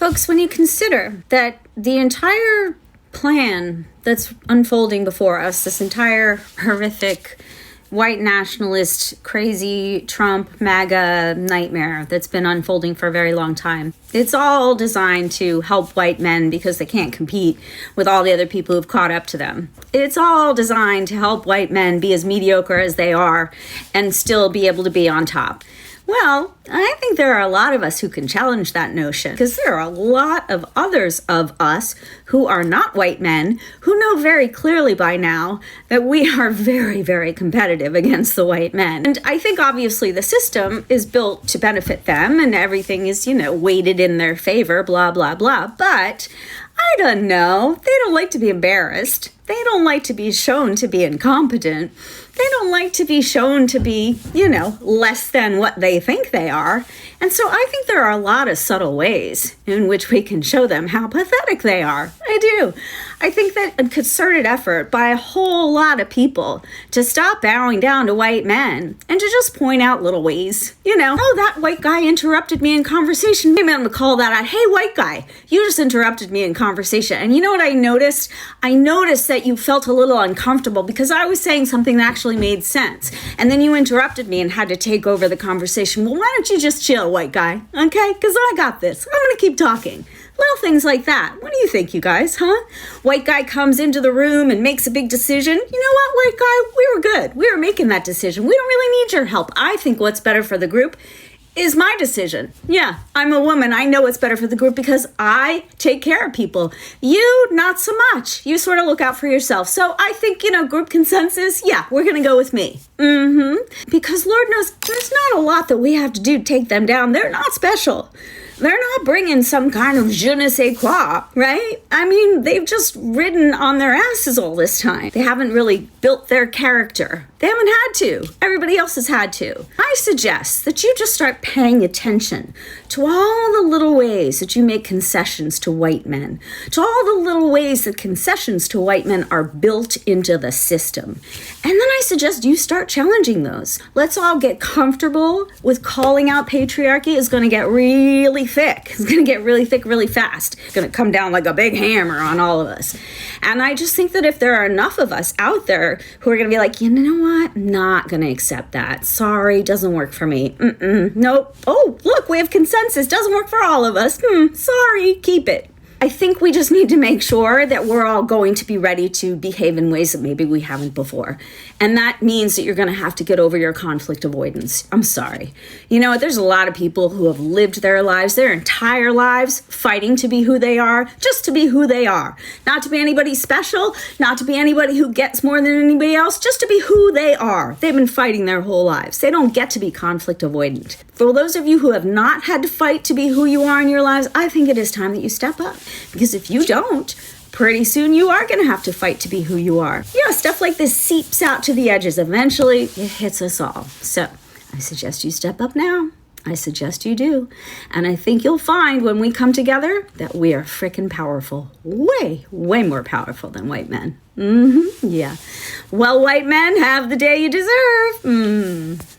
Folks, when you consider that the entire plan that's unfolding before us, this entire horrific white nationalist, crazy Trump, MAGA nightmare that's been unfolding for a very long time. It's all designed to help white men because they can't compete with all the other people who've caught up to them. It's all designed to help white men be as mediocre as they are and still be able to be on top. Well, I think there are a lot of us who can challenge that notion because there are a lot of others of us who are not white men who know very clearly by now that we are very, very competitive against the white men. And I think obviously the system is built to benefit them and everything is, weighted in their favor, blah, blah, blah. But I don't know. They don't like to be embarrassed. They don't like to be shown to be incompetent. They don't like to be shown to be, less than what they think they are. And so I think there are a lot of subtle ways in which we can show them how pathetic they are. I do. I think that a concerted effort by a whole lot of people to stop bowing down to white men and to just point out little ways, oh, that white guy interrupted me in conversation. Maybe I'm going to call that out. Hey, white guy, you just interrupted me in conversation. And you know what I noticed? I noticed that you felt a little uncomfortable because I was saying something that actually made sense. And then you interrupted me and had to take over the conversation. Well, why don't you just chill, white guy? Okay? Because I got this. I'm going to keep talking. Little things like that. What do you think, you guys, huh? White guy comes into the room and makes a big decision. You know what, white guy? We were good. We were making that decision. We don't really need your help. I think what's better for the group is my decision. Yeah, I'm a woman. I know what's better for the group because I take care of people. You, not so much. You sort of look out for yourself. So I think, group consensus, yeah, we're going to go with me. Because Lord knows there's not a lot that we have to do to take them down. They're not special. They're not bringing some kind of je ne sais quoi, right? I mean, they've just ridden on their asses all this time. They haven't really built their character. They haven't had to. Everybody else has had to. I suggest that you just start paying attention to all the little ways that you make concessions to white men, to all the little ways that concessions to white men are built into the system. And then I suggest you start challenging those. Let's all get comfortable with calling out patriarchy. It's going to get really thick. It's going to get really thick really fast. It's going to come down like a big hammer on all of us. And I just think that if there are enough of us out there who are going to be like, you know what? I'm not going to accept that. Sorry, doesn't work for me. Nope. Oh, look, we have consensus. Doesn't work for all of us. Sorry, keep it. I think we just need to make sure that we're all going to be ready to behave in ways that maybe we haven't before. And that means that you're going to have to get over your conflict avoidance. I'm sorry. There's a lot of people who have lived their lives, their entire lives, fighting to be who they are, just to be who they are. Not to be anybody special, not to be anybody who gets more than anybody else, just to be who they are. They've been fighting their whole lives. They don't get to be conflict avoidant. For those of you who have not had to fight to be who you are in your lives, I think it is time that you step up. Because if you don't, pretty soon you are going to have to fight to be who you are. Stuff like this seeps out to the edges. Eventually, it hits us all. So I suggest you step up now. I suggest you do. And I think you'll find when we come together that we are frickin' powerful. Way, way more powerful than white men. Yeah. Well, white men, have the day you deserve.